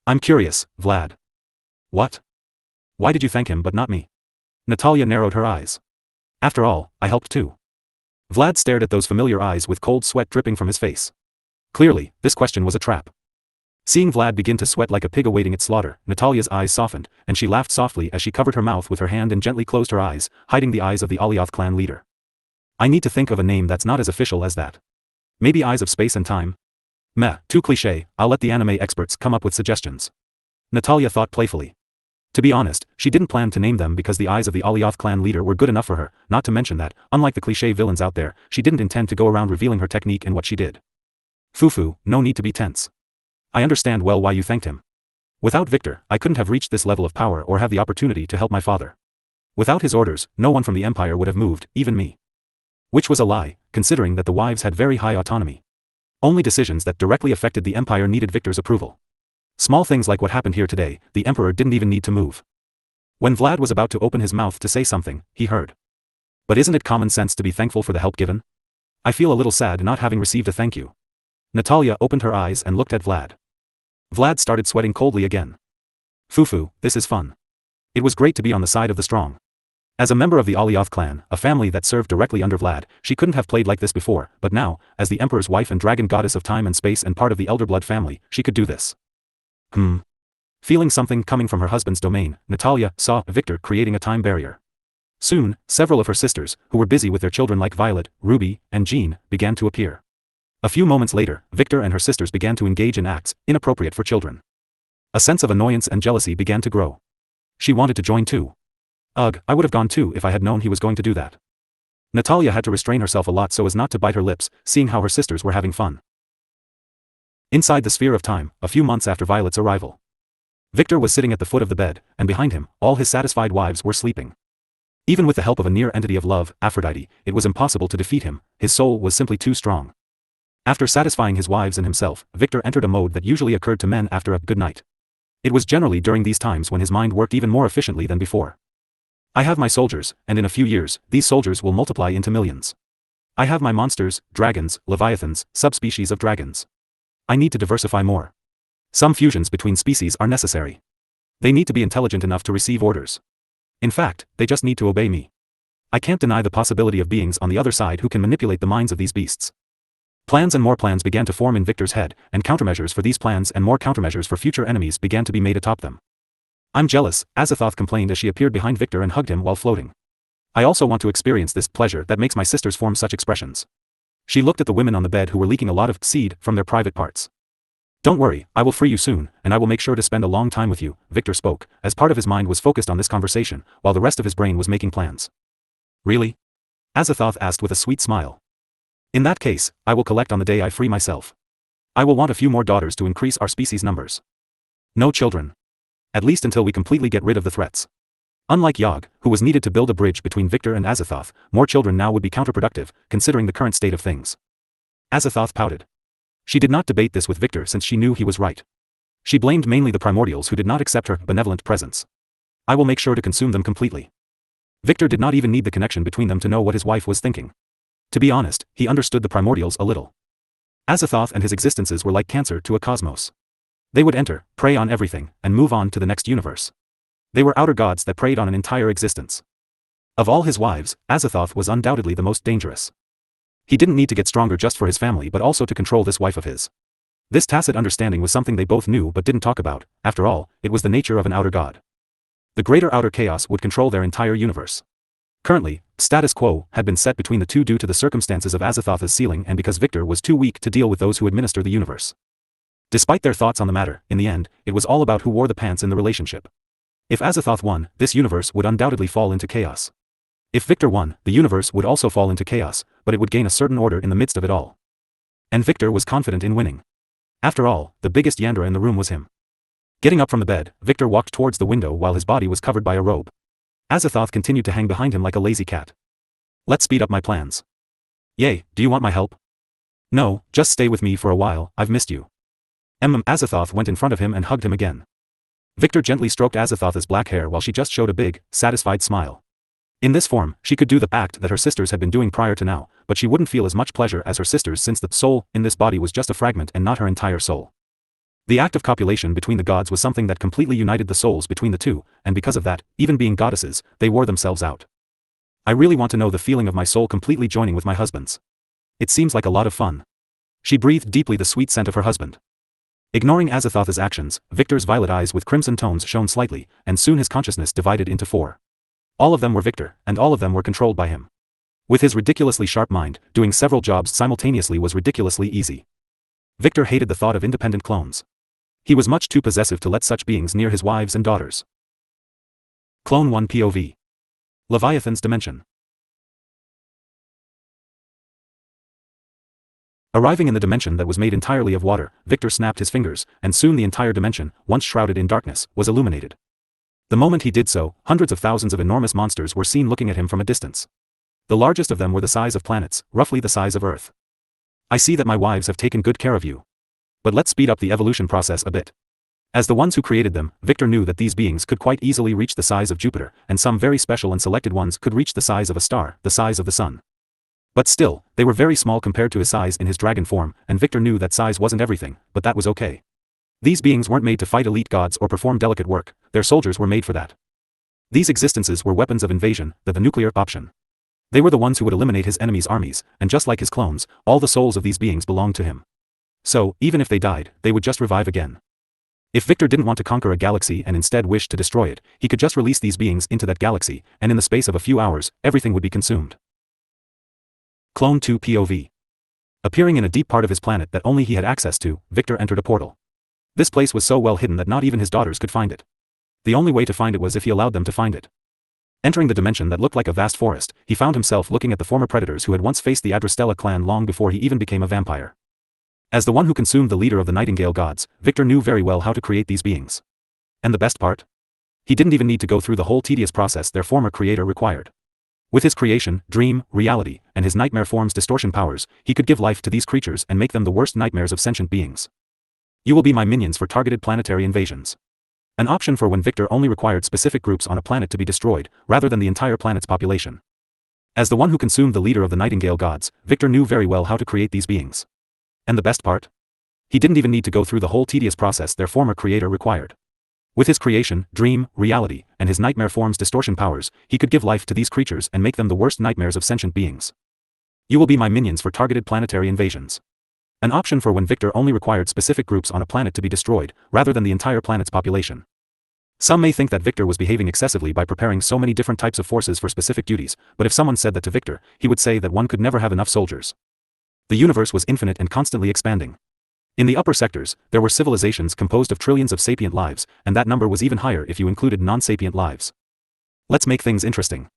I'm curious, Vlad. What? Why did you thank him but not me? Natalia narrowed her eyes. After all, I helped too. Vlad stared at those familiar eyes with cold sweat dripping from his face. Clearly, this question was a trap. Seeing Vlad begin to sweat like a pig awaiting its slaughter, Natalia's eyes softened, and she laughed softly as she covered her mouth with her hand and gently closed her eyes, hiding the eyes of the Alioth clan leader. I need to think of a name that's not as official as that. Maybe Eyes of Space and Time? Meh, too cliché, I'll let the anime experts come up with suggestions. Natalia thought playfully. To be honest, she didn't plan to name them because the eyes of the Alioth clan leader were good enough for her, not to mention that, unlike the cliché villains out there, she didn't intend to go around revealing her technique and what she did. Fufu, no need to be tense. I understand well why you thanked him. Without Victor, I couldn't have reached this level of power or have the opportunity to help my father. Without his orders, no one from the Empire would have moved, even me. Which was a lie, considering that the wives had very high autonomy. Only decisions that directly affected the Empire needed Victor's approval. Small things like what happened here today, the Emperor didn't even need to move. When Vlad was about to open his mouth to say something, he heard. But isn't it common sense to be thankful for the help given? I feel a little sad not having received a thank you. Natalia opened her eyes and looked at Vlad. Vlad started sweating coldly again. Fufu, this is fun. It was great to be on the side of the strong. As a member of the Alioth clan, a family that served directly under Vlad, she couldn't have played like this before, but now, as the Emperor's wife and dragon goddess of time and space and part of the Elderblood family, she could do this. Feeling something coming from her husband's domain, Natalia saw Victor creating a time barrier. Soon, several of her sisters, who were busy with their children like Violet, Ruby, and Jean, began to appear. A few moments later, Victor and her sisters began to engage in acts inappropriate for children. A sense of annoyance and jealousy began to grow. She wanted to join too. Ugh, I would have gone too if I had known he was going to do that. Natalia had to restrain herself a lot so as not to bite her lips, seeing how her sisters were having fun. Inside the sphere of time, a few months after Violet's arrival. Victor was sitting at the foot of the bed, and behind him, all his satisfied wives were sleeping. Even with the help of a near entity of love, Aphrodite, it was impossible to defeat him, his soul was simply too strong. After satisfying his wives and himself, Victor entered a mode that usually occurred to men after a good night. It was generally during these times when his mind worked even more efficiently than before. I have my soldiers, and in a few years, these soldiers will multiply into millions. I have my monsters, dragons, leviathans, subspecies of dragons. I need to diversify more. Some fusions between species are necessary. They need to be intelligent enough to receive orders. In fact, they just need to obey me. I can't deny the possibility of beings on the other side who can manipulate the minds of these beasts. Plans and more plans began to form in Victor's head, and countermeasures for these plans and more countermeasures for future enemies began to be made atop them. I'm jealous, Azathoth complained as she appeared behind Victor and hugged him while floating. I also want to experience this pleasure that makes my sisters form such expressions. She looked at the women on the bed who were leaking a lot of seed from their private parts. Don't worry, I will free you soon, and I will make sure to spend a long time with you, Victor spoke, as part of his mind was focused on this conversation, while the rest of his brain was making plans. Really? Azathoth asked with a sweet smile. In that case, I will collect on the day I free myself. I will want a few more daughters to increase our species' numbers. No children. At least until we completely get rid of the threats. Unlike Yog, who was needed to build a bridge between Victor and Azathoth, more children now would be counterproductive, considering the current state of things. Azathoth pouted. She did not debate this with Victor since she knew he was right. She blamed mainly the primordials who did not accept her benevolent presence. I will make sure to consume them completely. Victor did not even need the connection between them to know what his wife was thinking. To be honest, he understood the primordials a little. Azathoth and his existences were like cancer to a cosmos. They would enter, prey on everything, and move on to the next universe. They were outer gods that preyed on an entire existence. Of all his wives, Azathoth was undoubtedly the most dangerous. He didn't need to get stronger just for his family but also to control this wife of his. This tacit understanding was something they both knew but didn't talk about, after all, it was the nature of an outer god. The greater outer chaos would control their entire universe. Currently, status quo had been set between the two due to the circumstances of Azathoth's sealing and because Victor was too weak to deal with those who administer the universe. Despite their thoughts on the matter, in the end, it was all about who wore the pants in the relationship. If Azathoth won, this universe would undoubtedly fall into chaos. If Victor won, the universe would also fall into chaos, but it would gain a certain order in the midst of it all. And Victor was confident in winning. After all, the biggest Yandere in the room was him. Getting up from the bed, Victor walked towards the window while his body was covered by a robe. Azathoth continued to hang behind him like a lazy cat. Let's speed up my plans. Yay, do you want my help? No, just stay with me for a while, I've missed you. Azathoth went in front of him and hugged him again. Victor gently stroked Azathoth's black hair while she just showed a big, satisfied smile. In this form, she could do the act that her sisters had been doing prior to now, but she wouldn't feel as much pleasure as her sisters since the soul in this body was just a fragment and not her entire soul. The act of copulation between the gods was something that completely united the souls between the two, and because of that, even being goddesses, they wore themselves out. I really want to know the feeling of my soul completely joining with my husband's. It seems like a lot of fun. She breathed deeply the sweet scent of her husband. Ignoring Azathoth's actions, Victor's violet eyes with crimson tones shone slightly, and soon his consciousness divided into four. All of them were Victor, and all of them were controlled by him. With his ridiculously sharp mind, doing several jobs simultaneously was ridiculously easy. Victor hated the thought of independent clones. He was much too possessive to let such beings near his wives and daughters. Clone 1 POV. Leviathan's Dimension. Arriving in the dimension that was made entirely of water, Victor snapped his fingers, and soon the entire dimension, once shrouded in darkness, was illuminated. The moment he did so, hundreds of thousands of enormous monsters were seen looking at him from a distance. The largest of them were the size of planets, roughly the size of Earth. I see that my wives have taken good care of you. But let's speed up the evolution process a bit. As the ones who created them, Victor knew that these beings could quite easily reach the size of Jupiter, and some very special and selected ones could reach the size of a star, the size of the sun. But still, they were very small compared to his size in his dragon form, and Victor knew that size wasn't everything, but that was okay. These beings weren't made to fight elite gods or perform delicate work, their soldiers were made for that. These existences were weapons of invasion, the nuclear option. They were the ones who would eliminate his enemies' armies, and just like his clones, all the souls of these beings belonged to him. So, even if they died, they would just revive again. If Victor didn't want to conquer a galaxy and instead wished to destroy it, he could just release these beings into that galaxy, and in the space of a few hours, everything would be consumed. Clone 2 POV. Appearing in a deep part of his planet that only he had access to, Victor entered a portal. This place was so well hidden that not even his daughters could find it. The only way to find it was if he allowed them to find it. Entering the dimension that looked like a vast forest, he found himself looking at the former predators who had once faced the Adrastella clan long before he even became a vampire. As the one who consumed the leader of the Nightingale gods, Victor knew very well how to create these beings. And the best part? He didn't even need to go through the whole tedious process their former creator required. With his creation, dream, reality, and his nightmare form's distortion powers, he could give life to these creatures and make them the worst nightmares of sentient beings. You will be my minions for targeted planetary invasions. An option for when Victor only required specific groups on a planet to be destroyed, rather than the entire planet's population. As the one who consumed the leader of the Nightingale gods, Victor knew very well how to create these beings. And the best part? He didn't even need to go through the whole tedious process their former creator required. With his creation, dream, reality, and his nightmare form's distortion powers, he could give life to these creatures and make them the worst nightmares of sentient beings. You will be my minions for targeted planetary invasions. An option for when Victor only required specific groups on a planet to be destroyed, rather than the entire planet's population. Some may think that Victor was behaving excessively by preparing so many different types of forces for specific duties, but if someone said that to Victor, he would say that one could never have enough soldiers. The universe was infinite and constantly expanding. In the upper sectors, there were civilizations composed of trillions of sapient lives, and that number was even higher if you included non-sapient lives. Let's make things interesting.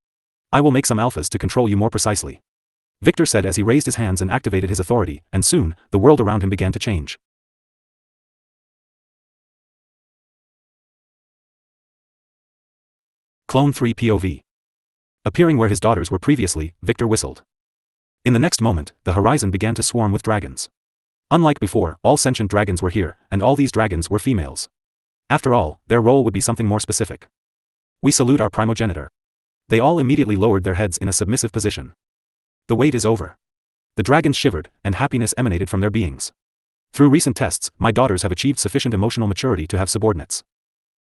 I will make some alphas to control you more precisely. Victor said as he raised his hands and activated his authority, and soon, the world around him began to change. Clone 3 POV. Appearing where his daughters were previously, Victor whistled. In the next moment, the horizon began to swarm with dragons. Unlike before, all sentient dragons were here, and all these dragons were females. After all, their role would be something more specific. We salute our primogenitor. They all immediately lowered their heads in a submissive position. The wait is over. The dragons shivered, and happiness emanated from their beings. Through recent tests, my daughters have achieved sufficient emotional maturity to have subordinates.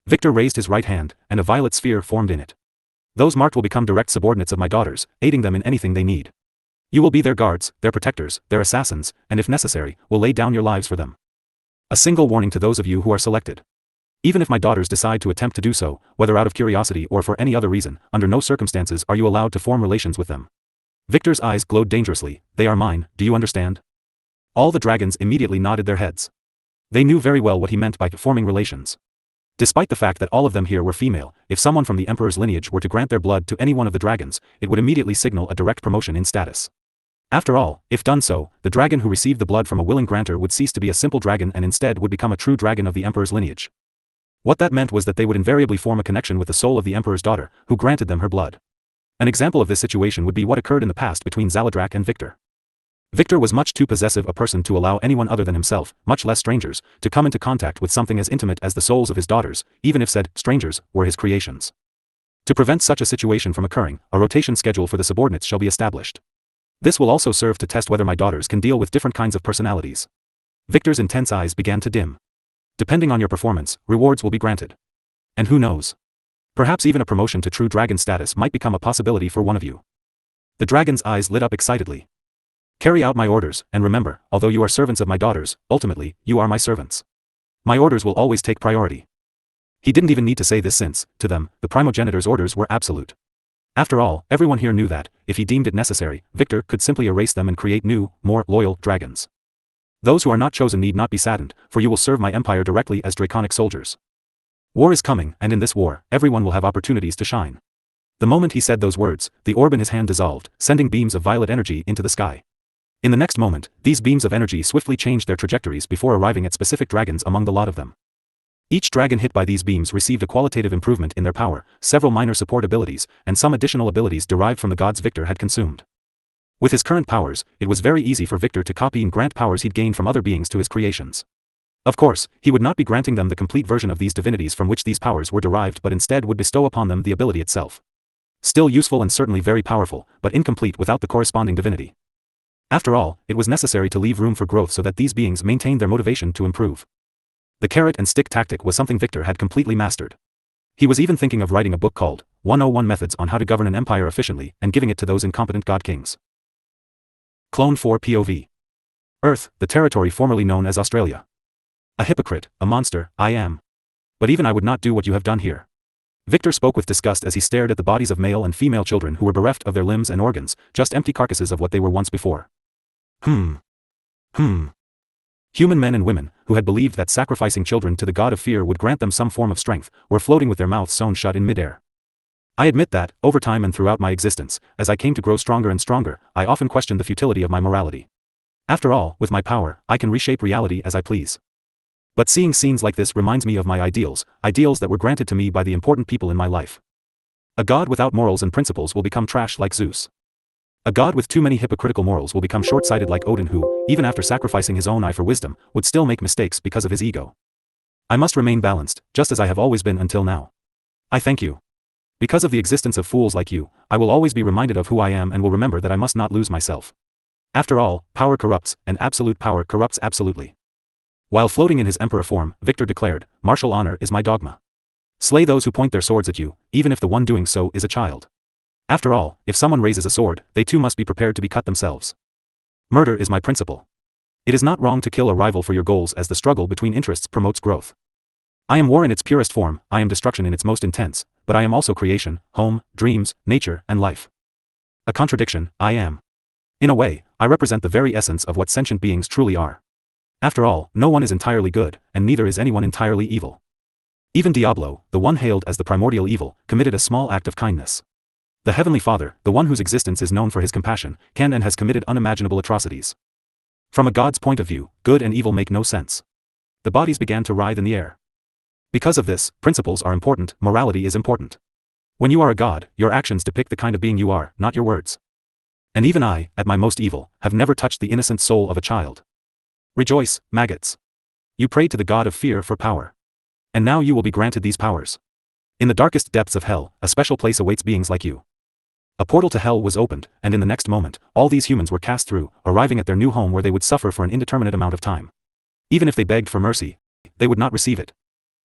Victor raised his right hand, and a violet sphere formed in it. Those marked will become direct subordinates of my daughters, aiding them in anything they need. You will be their guards, their protectors, their assassins, and if necessary, will lay down your lives for them. A single warning to those of you who are selected. Even if my daughters decide to attempt to do so, whether out of curiosity or for any other reason, under no circumstances are you allowed to form relations with them. Victor's eyes glowed dangerously. They are mine, do you understand? All the dragons immediately nodded their heads. They knew very well what he meant by forming relations. Despite the fact that all of them here were female, if someone from the Emperor's lineage were to grant their blood to any one of the dragons, it would immediately signal a direct promotion in status. After all, if done so, the dragon who received the blood from a willing grantor would cease to be a simple dragon and instead would become a true dragon of the Emperor's lineage. What that meant was that they would invariably form a connection with the soul of the Emperor's daughter, who granted them her blood. An example of this situation would be what occurred in the past between Zaladrak and Victor. Victor was much too possessive a person to allow anyone other than himself, much less strangers, to come into contact with something as intimate as the souls of his daughters, even if said strangers were his creations. To prevent such a situation from occurring, a rotation schedule for the subordinates shall be established. This will also serve to test whether my daughters can deal with different kinds of personalities. Victor's intense eyes began to dim. Depending on your performance, rewards will be granted. And who knows? Perhaps even a promotion to true dragon status might become a possibility for one of you. The dragon's eyes lit up excitedly. Carry out my orders, and remember, although you are servants of my daughters, ultimately, you are my servants. My orders will always take priority. He didn't even need to say this since, to them, the primogenitor's orders were absolute. After all, everyone here knew that, if he deemed it necessary, Victor could simply erase them and create new, more loyal dragons. Those who are not chosen need not be saddened, for you will serve my empire directly as draconic soldiers. War is coming, and in this war, everyone will have opportunities to shine. The moment he said those words, the orb in his hand dissolved, sending beams of violet energy into the sky. In the next moment, these beams of energy swiftly changed their trajectories before arriving at specific dragons among the lot of them. Each dragon hit by these beams received a qualitative improvement in their power, several minor support abilities, and some additional abilities derived from the gods Victor had consumed. With his current powers, it was very easy for Victor to copy and grant powers he'd gained from other beings to his creations. Of course, he would not be granting them the complete version of these divinities from which these powers were derived, but instead would bestow upon them the ability itself. Still useful and certainly very powerful, but incomplete without the corresponding divinity. After all, it was necessary to leave room for growth so that these beings maintained their motivation to improve. The carrot and stick tactic was something Victor had completely mastered. He was even thinking of writing a book called 101 Methods on How to Govern an Empire Efficiently and giving it to those incompetent god kings. Clone 4 POV. Earth, the territory formerly known as Australia. A hypocrite, a monster, I am. But even I would not do what you have done here. Victor spoke with disgust as he stared at the bodies of male and female children who were bereft of their limbs and organs, just empty carcasses of what they were once before. Human men and women, who had believed that sacrificing children to the god of fear would grant them some form of strength, were floating with their mouths sewn shut in midair. I admit that, over time and throughout my existence, as I came to grow stronger and stronger, I often questioned the futility of my morality. After all, with my power, I can reshape reality as I please. But seeing scenes like this reminds me of my ideals that were granted to me by the important people in my life. A god without morals and principles will become trash like Zeus. A god with too many hypocritical morals will become short-sighted like Odin who, even after sacrificing his own eye for wisdom, would still make mistakes because of his ego. I must remain balanced, just as I have always been until now. I thank you. Because of the existence of fools like you, I will always be reminded of who I am and will remember that I must not lose myself. After all, power corrupts, and absolute power corrupts absolutely. While floating in his emperor form, Victor declared, martial honor is my dogma. Slay those who point their swords at you, even if the one doing so is a child. After all, if someone raises a sword, they too must be prepared to be cut themselves. Murder is my principle. It is not wrong to kill a rival for your goals as the struggle between interests promotes growth. I am war in its purest form, I am destruction in its most intense, but I am also creation, home, dreams, nature, and life. A contradiction, I am. In a way, I represent the very essence of what sentient beings truly are. After all, no one is entirely good, and neither is anyone entirely evil. Even Diablo, the one hailed as the primordial evil, committed a small act of kindness. The Heavenly Father, the one whose existence is known for his compassion, can and has committed unimaginable atrocities. From a god's point of view, good and evil make no sense. The bodies began to writhe in the air. Because of this, principles are important, morality is important. When you are a god, your actions depict the kind of being you are, not your words. And even I, at my most evil, have never touched the innocent soul of a child. Rejoice, maggots. You prayed to the god of fear for power. And now you will be granted these powers. In the darkest depths of hell, a special place awaits beings like you. A portal to hell was opened, and in the next moment, all these humans were cast through, arriving at their new home where they would suffer for an indeterminate amount of time. Even if they begged for mercy, they would not receive it.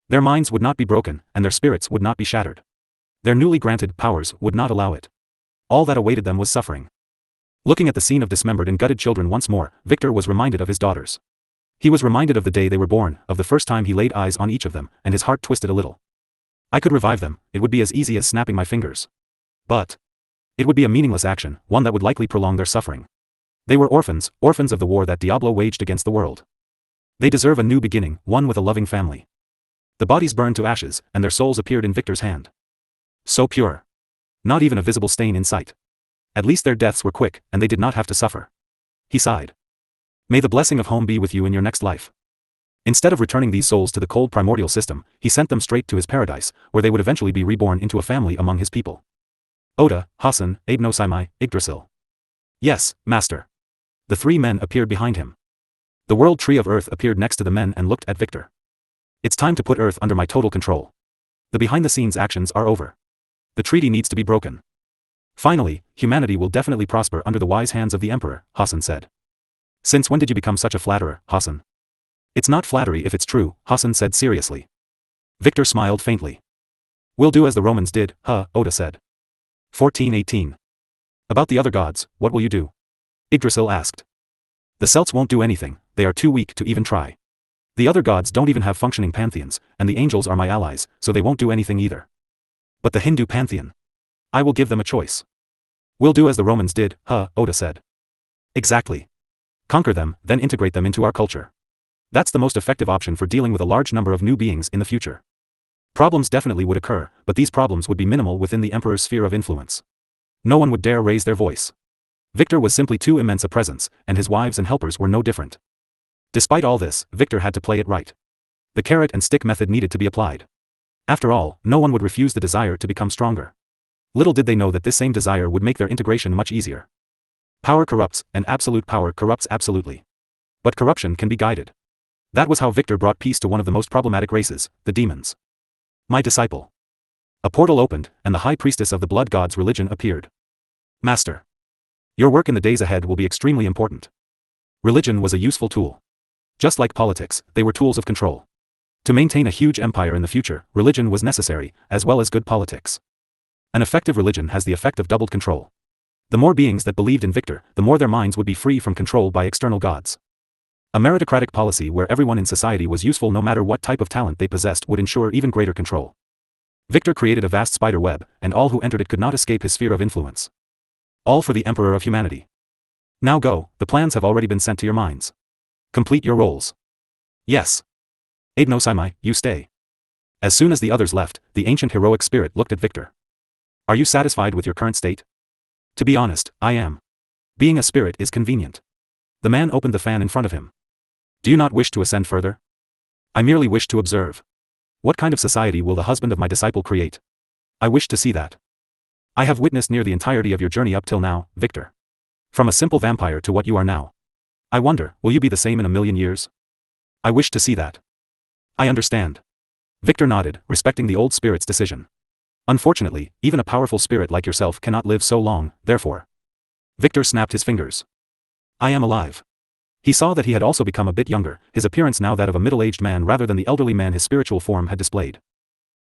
Their minds would not be broken, and their spirits would not be shattered. Their newly granted powers would not allow it. All that awaited them was suffering. Looking at the scene of dismembered and gutted children once more, Victor was reminded of his daughters. He was reminded of the day they were born, of the first time he laid eyes on each of them, and his heart twisted a little. I could revive them, it would be as easy as snapping my fingers. But it would be a meaningless action, one that would likely prolong their suffering. They were orphans of the war that Diablo waged against the world. They deserve a new beginning, one with a loving family. The bodies burned to ashes, and their souls appeared in Victor's hand. So pure. Not even a visible stain in sight. At least their deaths were quick, and they did not have to suffer. He sighed. May the blessing of home be with you in your next life. Instead of returning these souls to the cold primordial system, he sent them straight to his paradise, where they would eventually be reborn into a family among his people. Oda, Hassan, Abnosimai, Yggdrasil. Yes, master. The three men appeared behind him. The world tree of Earth appeared next to the men and looked at Victor. It's time to put Earth under my total control. The behind-the-scenes actions are over. The treaty needs to be broken. Finally, humanity will definitely prosper under the wise hands of the Emperor, Hassan said. Since when did you become such a flatterer, Hassan? It's not flattery if it's true, Hassan said seriously. Victor smiled faintly. We'll do as the Romans did, Oda said. 14:18. About the other gods, what will you do? Yggdrasil asked. The Celts won't do anything, they are too weak to even try. The other gods don't even have functioning pantheons, and the angels are my allies, so they won't do anything either. But the Hindu pantheon? I will give them a choice. We'll do as the Romans did, Oda said. Exactly. Conquer them, then integrate them into our culture. That's the most effective option for dealing with a large number of new beings in the future. Problems definitely would occur, but these problems would be minimal within the Emperor's sphere of influence. No one would dare raise their voice. Victor was simply too immense a presence, and his wives and helpers were no different. Despite all this, Victor had to play it right. The carrot and stick method needed to be applied. After all, no one would refuse the desire to become stronger. Little did they know that this same desire would make their integration much easier. Power corrupts, and absolute power corrupts absolutely. But corruption can be guided. That was how Victor brought peace to one of the most problematic races, the demons. My disciple. A portal opened, and the high priestess of the blood god's religion appeared. Master. Your work in the days ahead will be extremely important. Religion was a useful tool. Just like politics, they were tools of control. To maintain a huge empire in the future, religion was necessary, as well as good politics. An effective religion has the effect of doubled control. The more beings that believed in Victor, the more their minds would be free from control by external gods. A meritocratic policy where everyone in society was useful no matter what type of talent they possessed would ensure even greater control. Victor created a vast spider web, and all who entered it could not escape his sphere of influence. All for the Emperor of Humanity. Now go, the plans have already been sent to your minds. Complete your roles. Yes. Aidnosaimai, you stay. As soon as the others left, the ancient heroic spirit looked at Victor. Are you satisfied with your current state? To be honest, I am. Being a spirit is convenient. The man opened the fan in front of him. Do you not wish to ascend further? I merely wish to observe. What kind of society will the husband of my disciple create? I wish to see that. I have witnessed near the entirety of your journey up till now, Victor. From a simple vampire to what you are now. I wonder, will you be the same in 1,000,000 years? I wish to see that. I understand. Victor nodded, respecting the old spirit's decision. Unfortunately, even a powerful spirit like yourself cannot live so long, therefore. Victor snapped his fingers. I am alive. He saw that he had also become a bit younger, his appearance now that of a middle-aged man rather than the elderly man his spiritual form had displayed.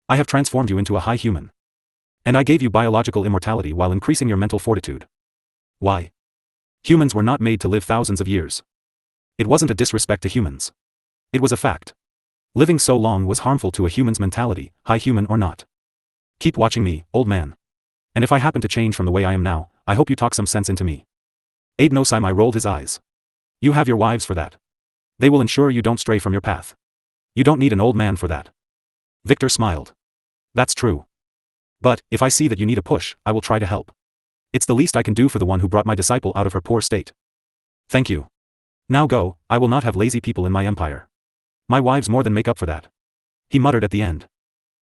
I have transformed you into a high human. And I gave you biological immortality while increasing your mental fortitude. Why? Humans were not made to live thousands of years. It wasn't a disrespect to humans. It was a fact. Living so long was harmful to a human's mentality, high human or not. Keep watching me, old man. And if I happen to change from the way I am now, I hope you talk some sense into me. Aidnosaimai rolled his eyes. You have your wives for that. They will ensure you don't stray from your path. You don't need an old man for that. Victor smiled. That's true. But, if I see that you need a push, I will try to help. It's the least I can do for the one who brought my disciple out of her poor state. Thank you. Now go, I will not have lazy people in my empire. My wives more than make up for that. He muttered at the end.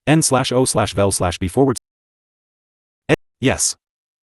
N/O/vel/b forward. Yes.